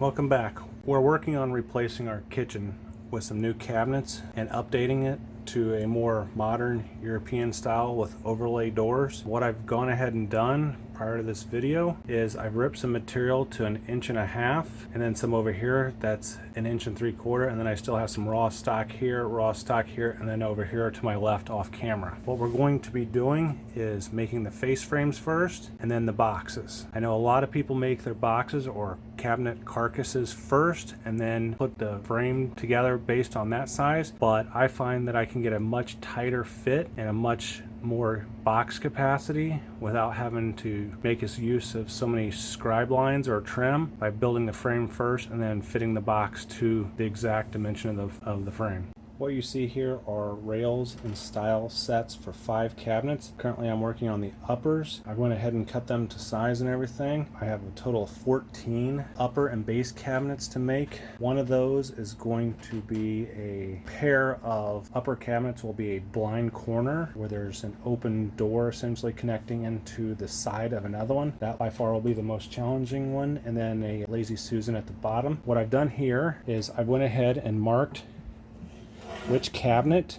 Welcome back. We're working on replacing our kitchen with some new cabinets and updating it to a more modern European style with overlay doors. What I've gone ahead and done prior to this video is I've ripped some material to 1.5 inches and then some over here that's 1 3/4 inches, and then I still have some raw stock here, and then over here to my left off camera. What we're going to be doing is making the face frames first and then the boxes. I know a lot of people make their boxes or cabinet carcasses first and then put the frame together based on that size, but I find that I can get a much tighter fit and a much more box capacity without having to make use of so many scribe lines or trim by building the frame first and then fitting the box to the exact dimension of the frame. What you see here are rails and style sets for 5 cabinets. Currently I'm working on the uppers. I went ahead and cut them to size and everything. I have a total of 14 upper and base cabinets to make. One of those is going to be a pair of upper cabinets, will be a blind corner where there's an open door essentially connecting into the side of another one. That by far will be the most challenging one, and then a Lazy Susan at the bottom. What I've done here is I went ahead and marked which cabinet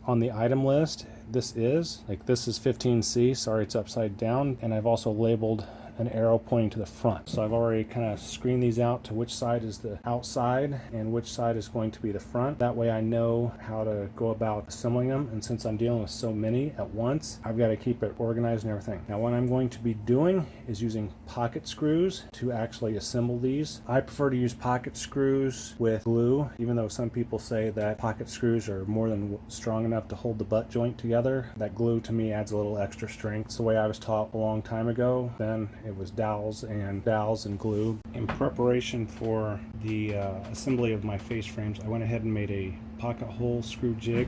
on the item list this is. Like this is 15C, sorry it's upside down, and I've also labeled an arrow pointing to the front. So I've already kind of screened these out to which side is the outside and which side is going to be the front. That way I know how to go about assembling them, and since I'm dealing with so many at once, I've got to keep it organized and everything. Now what I'm going to be doing is using pocket screws to actually assemble these. I prefer to use pocket screws with glue, even though some people say that pocket screws are more than strong enough to hold the butt joint together. That glue to me adds a little extra strength. It's the way I was taught a long time ago. Then it was dowels and glue. In preparation for the assembly of my face frames, I went ahead and made a pocket hole screw jig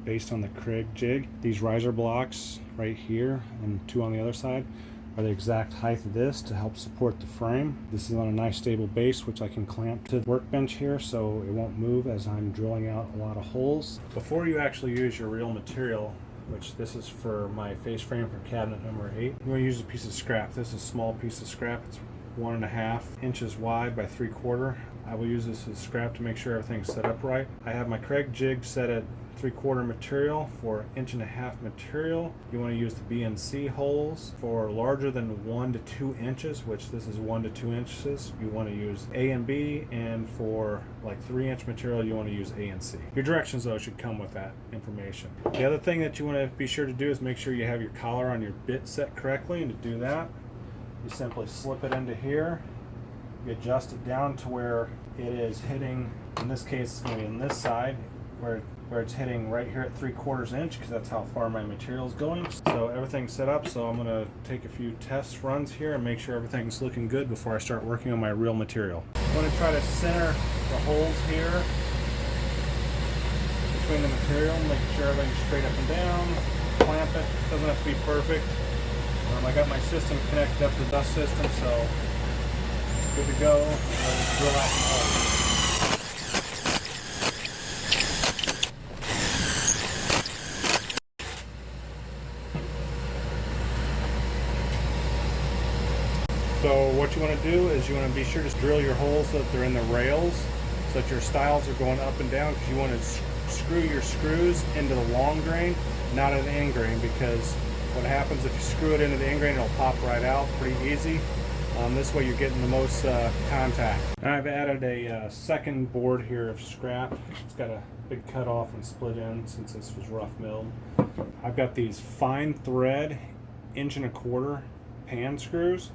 based on the Kreg jig. These riser blocks right here and 2 on the other side are the exact height of this to help support the frame. This is on a nice stable base which I can clamp to the workbench here so it won't move as I'm drilling out a lot of holes. Before you actually use your real material, which this is for my face frame for cabinet number 8, you want to use a piece of scrap. This is a small piece of scrap. It's 1.5 inches wide by 3/4. I will use this as scrap to make sure everything's set up right. I have my Kreg jig set at 3/4 material for 1.5 inch material. You want to use the BNC holes for larger than 1 to 2 inches, which this is 1 to 2 inches. You want to use A and B, and for like 3-inch material you want to use A and C. Your directions though should come with that information. The other thing that you want to be sure to do is make sure you have your collar on your bit set correctly, and to do that you simply slip it into here. You adjust it down to where it is hitting, in this case it's going to be on this side, where it's hitting right here at 3/4 inch, because that's how far my material is going. So everything's set up, so I'm going to take a few test runs here and make sure everything's looking good before I start working on my real material. I'm going to try to center the holes here between the material, make sure everything's straight up and down, clamp it. Doesn't have to be perfect. I got my system connected up to the dust system, so good to go. Let's drill out some holes. So what you want to do is you want to be sure to drill your holes so that they're in the rails, so that your stiles are going up and down, because you want to screw your screws into the long grain, not an end grain, because what happens if you screw it into the end grain, it'll pop right out pretty easy. This way you're getting the most contact. Now I've added a second board here of scrap. It's got a big cut off and split end since this was rough milled. I've got these fine thread 1.25 inch pan screws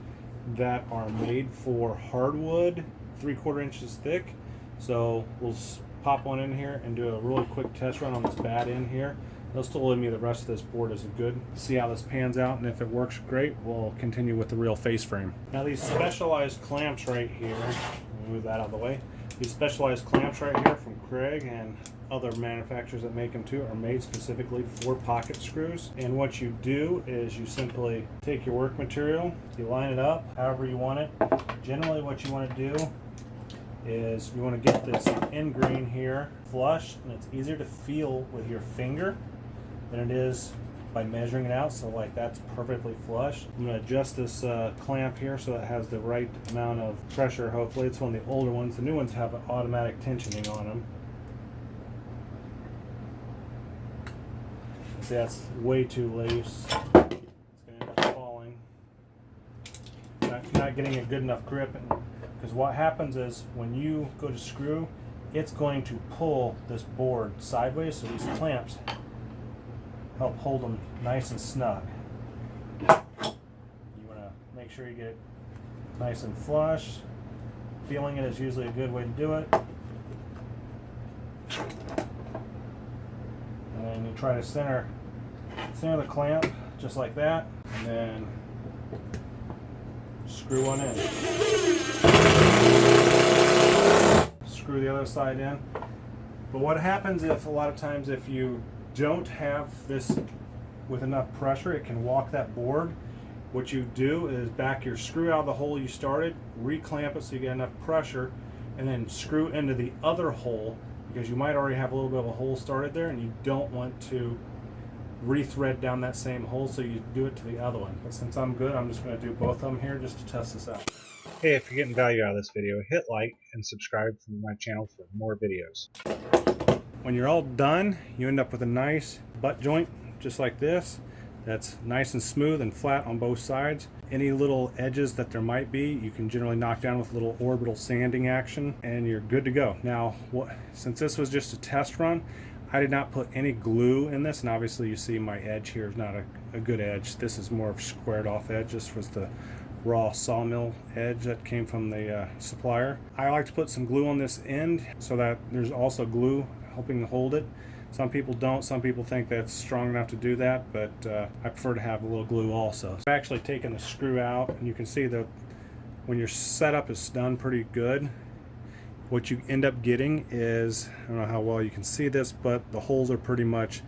that are made for hardwood, 3/4 inches thick. So we'll pop one in here and do a really quick test run on this bad end here. They'll still leave me the rest of this board is good. See how this pans out, and if it works great, we'll continue with the real face frame. Now these specialized clamps right here, move that out of the way. These specialized clamps right here from Kreg and other manufacturers that make them too are made specifically for pocket screws. And what you do is you simply take your work material, you line it up however you want it. Generally what you want to do is you want to get this end grain here flush, and it's easier to feel with your finger than it is by measuring it out, so like that's perfectly flush. I'm going to adjust this clamp here so it has the right amount of pressure. Hopefully it's one of the older ones. The new ones have automatic tensioning on them. See, that's way too loose. It's going to end up falling. Not getting a good enough grip, because what happens is when you go to screw, it's going to pull this board sideways, so these clamps help hold them nice and snug. You want to make sure you get it nice and flush. Feeling it is usually a good way to do it. And then you try to center the clamp just like that, and then screw one in. Screw the other side in. But what happens if a lot of times if you don't have this with enough pressure, it can walk that board. What you do is back your screw out of the hole you started, reclamp it so you get enough pressure, and then screw into the other hole, because you might already have a little bit of a hole started there and you don't want to re-thread down that same hole, so you do it to the other one. But since I'm good, I'm just going to do both of them here just to test this out. Hey, if you're getting value out of this video, hit like and subscribe to my channel for more videos. When you're all done, you end up with a nice butt joint just like this. That's nice and smooth and flat on both sides. Any little edges that there might be, you can generally knock down with a little orbital sanding action, and you're good to go. Now, since this was just a test run, I did not put any glue in this, and obviously you see my edge here is not a good edge. This is more of a squared off edge. This was the raw sawmill edge that came from the supplier. I like to put some glue on this end so that there's also glue helping to hold it. Some people don't. Some people think that's strong enough to do that, but I prefer to have a little glue also. I've actually taken the screw out, and you can see that when your setup is done pretty good, what you end up getting is, I don't know how well you can see this, but the holes are pretty much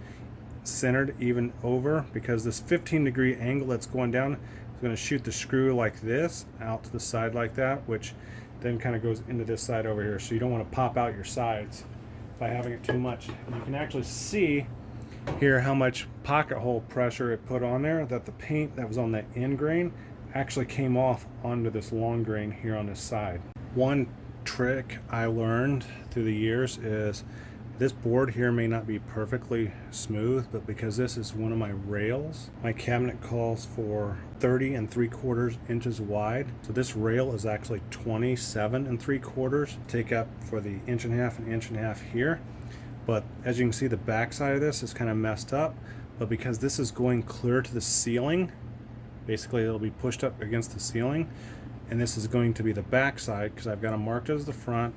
centered even over, because this 15-degree angle that's going down is going to shoot the screw like this out to the side like that, which then kind of goes into this side over here. So you don't want to pop out your sides by having it too much. And you can actually see here how much pocket hole pressure it put on there, that the paint that was on that end grain actually came off onto this long grain here on this side. One trick I learned through the years is this board here may not be perfectly smooth, but because this is one of my rails, my cabinet calls for 30 3/4 inches wide. So this rail is actually 27 3/4. Take up for the 1.5 and 1.5 here. But as you can see, the back side of this is kind of messed up. But because this is going clear to the ceiling, basically it'll be pushed up against the ceiling. And this is going to be the back side, because I've got them marked as the front.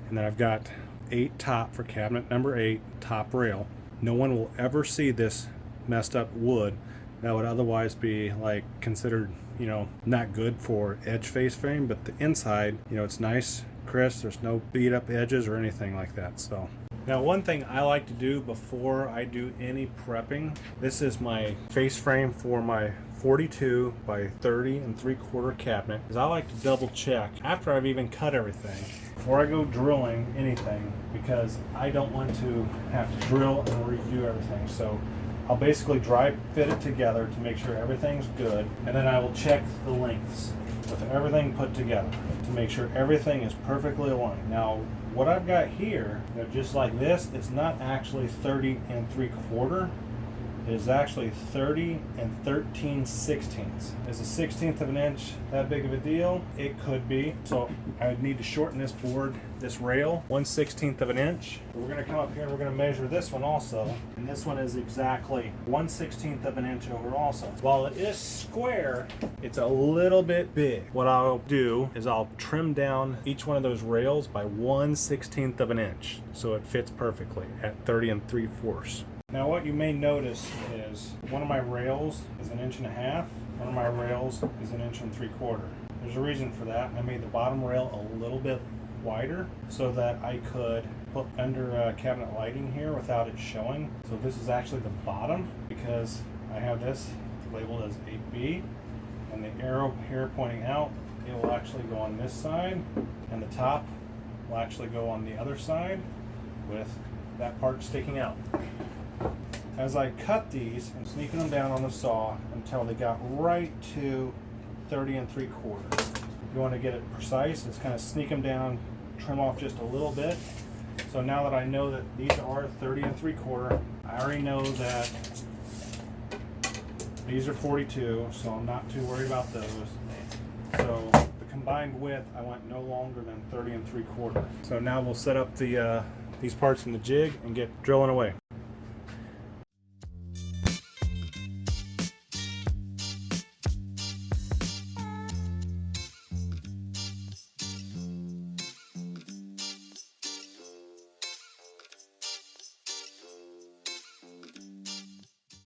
And then I've got 8 top for cabinet number 8, top rail. No one will ever see this messed up wood that would otherwise be like considered, you know, not good for edge face frame, but the inside, you know, it's nice, crisp, there's no beat up edges or anything like that. So now one thing I like to do before I do any prepping, this is my face frame for my 42 by 30 3/4 cabinet, is I like to double check after I've even cut everything before I go drilling anything, because I don't want to have to drill and redo everything. So I'll basically dry fit it together to make sure everything's good, and then I will check the lengths with everything put together to make sure everything is perfectly aligned. Now what I've got here, you know, just like this, it's not actually 30 3/4. It is actually 30 13/16. Is a 1/16 of an inch that big of a deal? It could be. So I would need to shorten this board, this rail, 1/16 of an inch. We're going to come up here and we're going to measure this one also. And this one is exactly 1/16 of an inch over also. While it is square, it's a little bit big. What I'll do is I'll trim down each one of those rails by 1/16 of an inch, so it fits perfectly at 30 3/4. Now what you may notice is one of my rails is 1.5 inches, one of my rails is 1 3/4 inches. There's a reason for that. I made the bottom rail a little bit wider so that I could put under cabinet lighting here without it showing. So this is actually the bottom, because I have this labeled as 8B, and the arrow here pointing out, it will actually go on this side, and the top will actually go on the other side with that part sticking out. as I cut these, I'm sneaking them down on the saw until they got right to 30 3/4. You want to get it precise, just kind of sneak them down, trim off just a little bit. So now that I know that these are 30 3/4, I already know that these are 42, so I'm not too worried about those. So the combined width, I went no longer than 30 3/4. So now we'll set up the these parts in the jig and get drilling away.